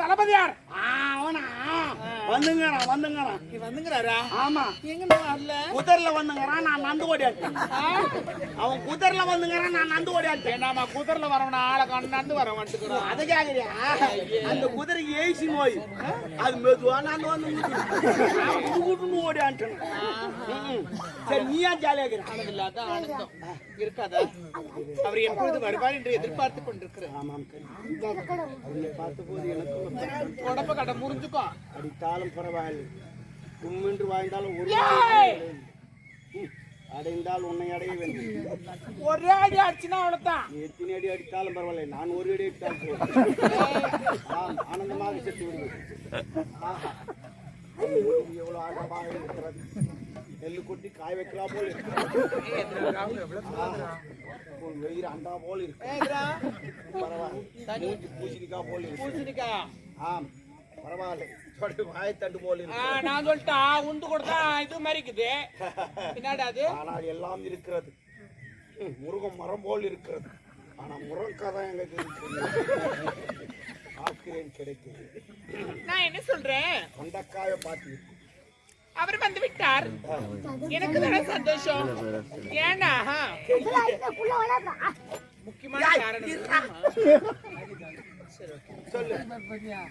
தளபதியார் வந்துங்கிறாரா? ஆமா, எங்க வரல? குதிரைல வந்துங்கிறான், நான் நந்து ஓடியாட்டேன். அவன் குதிரைல வந்துங்கிறான், நான் நந்து ஓடியாட்டேன். நாம குதிரைல வரவன ஆளை கண்டு வர வந்துக்கிறோம். அதை கேக்குறியா? அந்த குதிரை ஏசி நோய் அது மெதுவா நான் வந்து ஓடியாட்டேன். சரி, நீ ஏன் ஜாலியா இல்லாத ஆனந்தம் இருக்காதா? அவர் எப்பொழுது வருவார் என்று எதிர்பார்த்து கொண்டிருக்கிறேன். ஆமாம், பார்த்த போது எனக்கு உடம்ப கடை முறிஞ்சுக்கோ. அடித்தாலும் பரவாயில்லை, கும்மென்று வாழ்ந்தாலும் ஒரு அடைந்தால் உன்னை அடைய வேண்டும். ஒரே அடி அடிச்சுனா அவ்வளவுதான். எத்தனை அடி அடித்தாலும் பரவாயில்லை, நான் ஒரு அடி அடித்தாலும் ஆனந்தமாக செத்து விடுவேன். எவ்வளவு ஆழமாக இருக்கிறது. நெல்லு கொட்டி காய வைக்கலாம் போல் வெயிறு அண்டா போல் இருக்கு. பரவாயில்ல, பூசணிக்கா போல் பூசணிக்கா. ஆம், பரவாயில்ல, வாயத்தண்டு போல் இருக்கு. நான் சொல்லிட்டா உண்டு கொடுத்தா இது மாதிரிக்குது. என்னடா அது? ஆனால் எல்லாம் இருக்கிறது. முருகம் மரம் போல் இருக்கிறது. ஆனா முருங்கதான் எங்களுக்கு ஆக்கிறேன் கிடைக்குது. நான் என்ன சொல்றேன், கொண்டக்காய பாத்தி அவர் வந்து விட்டார். எனக்கு தானே சந்தோஷம். ஏன்னா முக்கியமான காரணம் சொல்லு.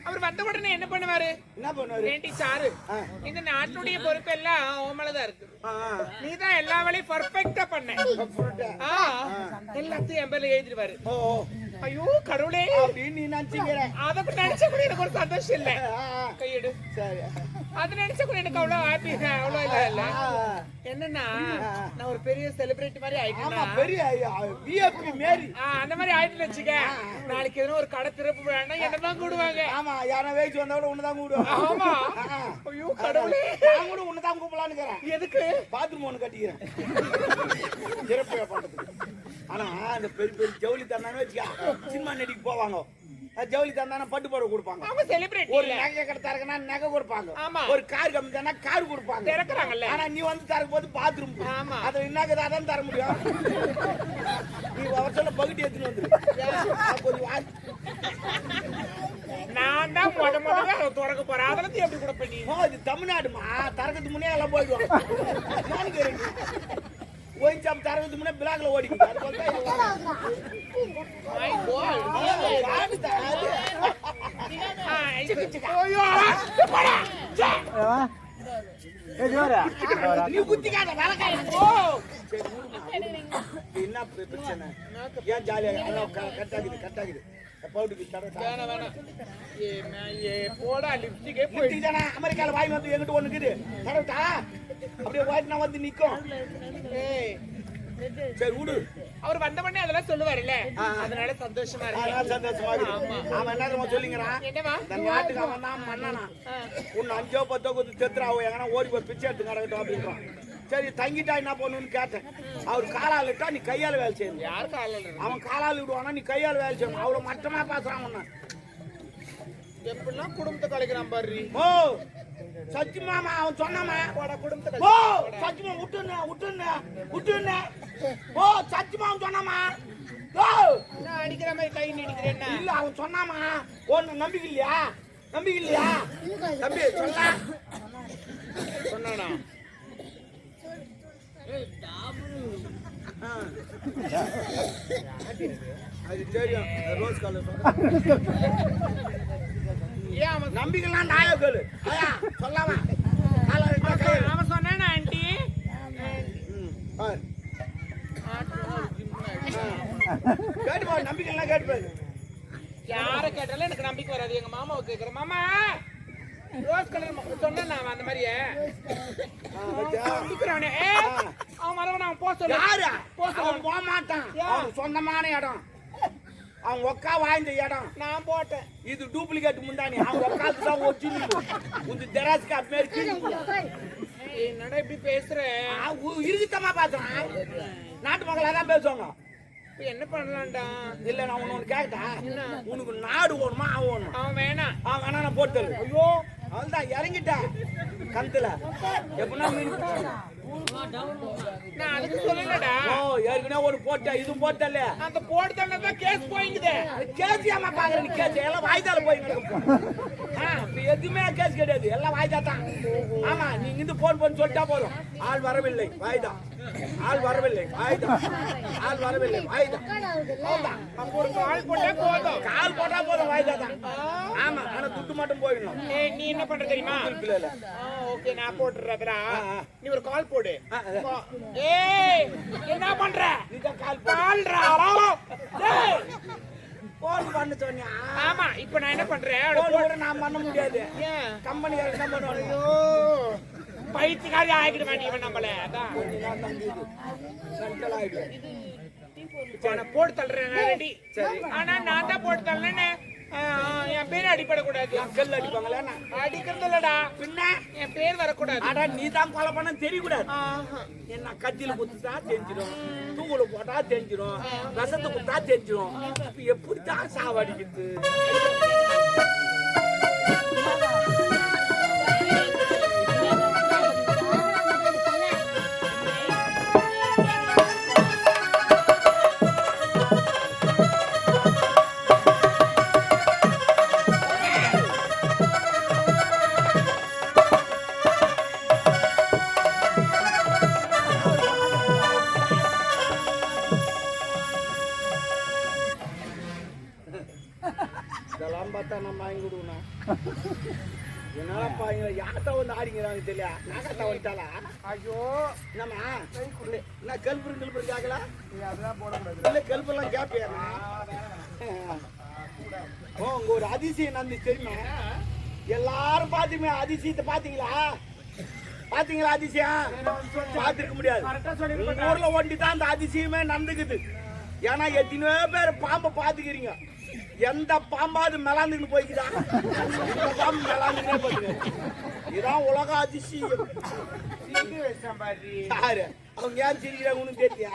அவர் வந்த உடனே என்ன பண்ணுவாரு? சாரு, இந்த நாட்டுடைய பொறுப்பு எல்லாம் ஓமலதான் இருக்கு. நீதான் எல்லா வேலையும் பர்ஃபெக்டா பண்ண. எல்லாத்தையும் என் பேர்ல எழுதிடுவாரு. ஐயோ கடவுளே, நீ நினைச்சீங்க. அதை நினைச்ச கூட எனக்கு ஒரு சந்தோஷம் இல்ல. கையெடு. சரி, அது நினைச்ச கூட எனக்கு அவ்வளவு ஹாப்பி, அவ்வளவு இல்ல. என்னன்னா, நான் ஒரு பெரிய செலிபிரிட்டி மாதிரி ஆயிட்டேன். பெரிய விஐபி மேரி அந்த மாதிரி ஆயிட்டு வச்சுக்க. நாளைக்கு எதுவும் ஒரு கடை திறப்பு வேணா என்னதான் கூடுவாங்க. ஆமா, யாரும் வேச்சு வந்தா கூட உன்னதான் கூடுவாங்க. ஆமா. ஐயோ கடவுளே, நான் கூட உன்னதான் கூப்பிடலான்னு இருக்கிறேன். எதுக்கு? பாத்ரூம் ஒண்ணு கட்டிக்கிறேன் திறப்பு பண்றதுக்கு. ஆனா அந்த பெரிய பெரிய ஜவுளி தந்தானே வச்சுக்கா, சினிமா நடிக்கு போவாங்க. ஜவுளி தந்தானே பட்டு போட கொடுப்பாங்க. அவங்க செலிபிரிட்டி. ஒரு நகை கடை தரக்குனா நகை கொடுப்பாங்க. ஒரு கார் கம்மி தானே கார் கொடுப்பாங்க. திறக்குறாங்கல்ல. ஆனா நீ வந்து தரக்கும் போது பாத்ரூம். அது என்னக்கு அதான் தர முடியும். நீ அவர் சொல்ல பகுதி எடுத்துன்னு வந்துரு. நான் தான் முதல்ல திறக்க போறேன். அதெல்லாம் எப்படி கூட பண்ணி? இது தமிழ்நாடுமா, தரக்கத்துக்கு முன்னே எல்லாம் போயிடுவாங்க. ஓய்ச்சாம் தரக்கத்துக்கு முன்னே பிளாக்ல ஓடிக்கிட்டு. நீ குத்திக்காத வேலைக்கார. என்ன பிரச்சனை? ஏன் ஜாலியா கட்டாக்குது அமெரிக்கால வாய் வந்து எங்கிட்ட ஒண்ணு இருக்குது. அப்படியே வாய்ட்டு நான் வந்து நிக்கும். சரி விடு. அவர் வந்த உடனே அதெல்லாம் சொல்லுவாருல்ல, அதனால சந்தோஷமா இருக்கு. சந்தோஷமா இருக்கு. அவன் என்ன சொல்லிங்கிறான், இந்த நாட்டுக்கு அவன் தான் மன்னனா. உன்னை 5 10 கொடுத்து செத்துறாவோ எங்கன்னா ஓடி போய் பிச்சை எடுத்து கிடக்கட்டும் அப்படின்றான். சரி, தங்கிட்டா என்ன பண்ணுன்னு கேட்டேன். அவர் காலால் விட்டா நீ கையால வேலை செய்யணும். யாரு காலால்? அவன் காலால் விடுவானா, நீ கையால் வேலை செய்யணும். அவ்வளவு மட்டமா பேசுறான். ஒண்ணு எப்படிலாம் குடும்பத்தை கலைக்கிறான் பாரு. ஓ சத்தியமாமா, அவன் சொன்னாமா குடும்பத்தை. ஓ சத்தியமா விட்டுன்னு ஓ சத்தியமா அவன் சொன்னாமா. நான் அடிக்கிற மாதிரி கை நீடிக்கிறேன். இல்ல, அவன் சொன்னாமா. ஒன்னு நம்பிக்கை இல்லையா? தம்பி சொல்ல சொன்னானா? அது தெரியும். ரோஸ் கலர் நம்பிக்கலாம். நாயா கேளு. சொல்லாமா அவன் சொன்னானா ஆண்டி? கேட்டுப்பா, நம்பிக்கலாம் கேட்டுப்பாரு. யார கேட்டாலும் எனக்கு நம்பிக்கை வராது. எங்க மாமாவை கேட்கிறேன். மாமா ரோஸ் கலர் சொன்னா அந்த மாதிரியே அவன் வரவன் அவன் போக சொல்ல. அவன் போக மாட்டான். அவன் சொந்தமான இடம், அவன் ஒக்கா வாய்ந்த இடம். நான் போட்டேன். இது டூப்ளிகேட் முண்டானி. அவன் ஒக்காக்கு தான் ஒரிஜினல். உங்க ஜெராஸ்கா பேருக்கு என்னடா இப்படி பேசுறேன்? இருக்குத்தமா பேசுறான். நாட்டு மக்களா தான் பேசுவாங்க. என்ன பண்ணலாம்டா? இல்ல, நான் ஒண்ணு கேட்டா, உனக்கு நாடு வேணுமா? அவன் வேணாம். அவன் வேணா நான் போட்டு. ஐயோ, அவன்தான் இறங்கிட்டா கந்துல எப்படின்னா மீன் நான் அதுக்கு சொல்லலடா. ஓ ஏற்கனவே ஒரு போட்ட இதுவும் போட்டல அந்த போடுதல்ல தான் கேஸ் போயிங்குது. கேஸ் ஏமா பாக்குற நீ கேஸ் எல்லாம் வாய்தால போய் இப்ப எதுவுமே கேஸ் கிடையாது எல்லாம் வாய்தா தான். ஆமா நீங்க இந்த போன் பண்ணி சொல்லிட்டா போதும் ஆள் வரவில்லை வாய்தா ஆள் வரவில்லை வாய்தா ஆள் வரவில்லை வாய்தா நம்ம ஒரு கால் போட்டா போதும். கால் போட்டா போதும் வாய்தா தான். ஆமா ஆனா துட்டு மட்டும் போயிடணும். ஏய் நீ என்ன பண்ற தெரியுமா? இல்ல ஓகே நான் போட்டுறதுடா. நீ ஒரு கால் போடு. ஆ. ஏய் என்ன பண்ற? நீ தான் கால் கால்ரா. டேய் போன் பண்ண சொன்னியா? ஆமா இப்போ நான் என்ன பண்றேன்? போன் கூட நான் பண்ண முடியாது. ஏன் கம்பெனி என்ன பண்ணுவாங்க? ஐயோ பைத்தியக்காரி ஆகிட வேண்டியவன் நம்மள. அதான் கொஞ்ச நேரம் தான் இது சென்ட்ரல் ஆயிடு. நான் போட்டு தள்ளுறேன் ரெடி. சரி ஆனா நான் தான் போட்டு தள்ளனே. என் பேர் அடிபடக்கூடாது. கல் அடிப்பாங்களா? அடிக்கிறது இல்லடா. பின்ன என் பேர் வரக்கூடாது. அட நீ தான் கொலை பண்ண தெரியக்கூடாது. ஆஹா. என்ன கத்தியில குத்துட்டா தெரிஞ்சிடும், தூங்குல போட்டா தெரிஞ்சிடும், விஷத்தை குத்தா தெரிஞ்சிடும். இப்ப எப்படித்தான் சாவடிக்குது? இதெல்லாம் பார்த்தா நம்ம வாங்கி விடுவோம். என்னப்பா யார்கிட்ட வந்து ஆடிங்கிறாங்க தெரியல. நாகத்தா வந்துட்டாளா? ஐயோ என்னம்மா என்ன கல்புரு கேட்கல? இல்ல கல்பெல்லாம் கேப்பியா? ஓ உங்க ஒரு அதிசயம் நடந்துச்சு தெரியுமா? எல்லாரும் பாத்தீங்க அதிசயத்தை பாத்தீங்களா? பாத்தீங்களா அதிசயம்? பாத்துருக்க முடியாது. உங்க ஊர்ல ஒண்டி தான் அந்த அதிசயமே நடந்துக்குது. ஏன்னா எத்தனையோ பேர் பாம்பை பாத்துக்கிறீங்க. எந்த பாம்பாவது மெலாந்துன்னு போய்க்குதா? இந்த பாம்பு மெலாந்துனே போகுது. இதான் உலக அதிசயம். யாரு அவங்க ஏன் சிரிக்கிறாங்கன்னு தெரியா?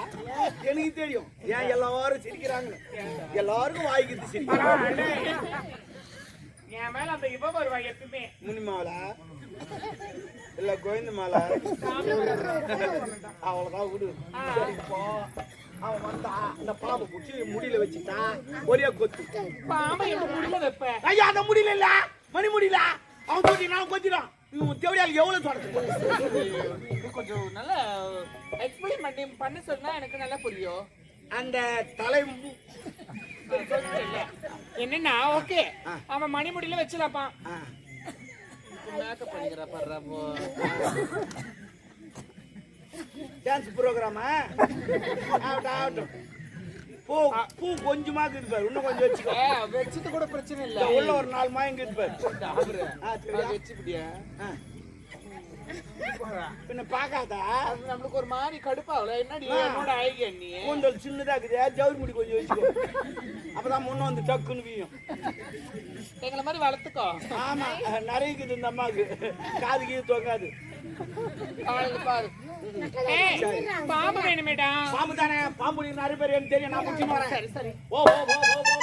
எனக்கு தெரியும் ஏன் எல்லாரும் சிரிக்கிறாங்க. எல்லாருக்கும் வாய்க்குது சிரிக்கிறாங்க. என் மேல அந்த இவ வருவா எப்பவுமே. முனிமாவல இல்ல கோவிந்த மாலை அவ்வளவுதான் விடு. இப்போ அவன் வந்தா இந்த பாம்பு குச்சி முடியல வச்சுட்டா ஒரே கொத்து. பாம்பை எப்படி முடியல வைப்ப? ஐயா அந்த முடியல இல்ல மணி முடியல அவன் கொத்தி நான் கொத்திடும். தேவடியால் எவ்வளவு சொல்றது? கொஞ்சம் நல்லா எக்ஸ்பிளைன் பண்ணி சொன்னா எனக்கு நல்லா புரியும். அந்த தலை என்னன்னா ஓகே அவன் மணிமுடியில வச்சிடலாப்பான். மேக்கப் பண்ணிக்கிற பண்றப்போ டான்ஸ் ப்ரோக்ராமா? ஆகட்டும். பூ பூ கொஞ்சமா இருக்குது பாரு. இன்னும் கொஞ்சம் வச்சுக்கோ. வச்சது கூட பிரச்சனை இல்ல. உள்ள ஒரு 4 மாயம் இருக்குது பாரு. வச்சுப்பிடியா? பின்ன பாக்காதா? அது நம்மளுக்கு ஒரு மாதிரி கடுப்பாகல. என்னடி என்னோட ஐடியா நீ? கூந்தல் சின்னதா இருக்குது. ஜவுரி முடி கொஞ்சம் வச்சுக்கோ. அப்பதான் முன்ன வந்து டக்குன்னு வீயும். எங்களை மாதிரி வளர்த்துக்கோ. ஆமா நிறைய இருக்குது இந்த அம்மாவுக்கு. காது கீது தொங்காது. பாரு பாம்பு வேணுமேடா. பாம்பு தானே? பாம்பு நிறைய பேர் எனக்கு தெரியும். நான் முடிச்சு வரேன். சரி சரி ஓ ஓ ஓ ஓ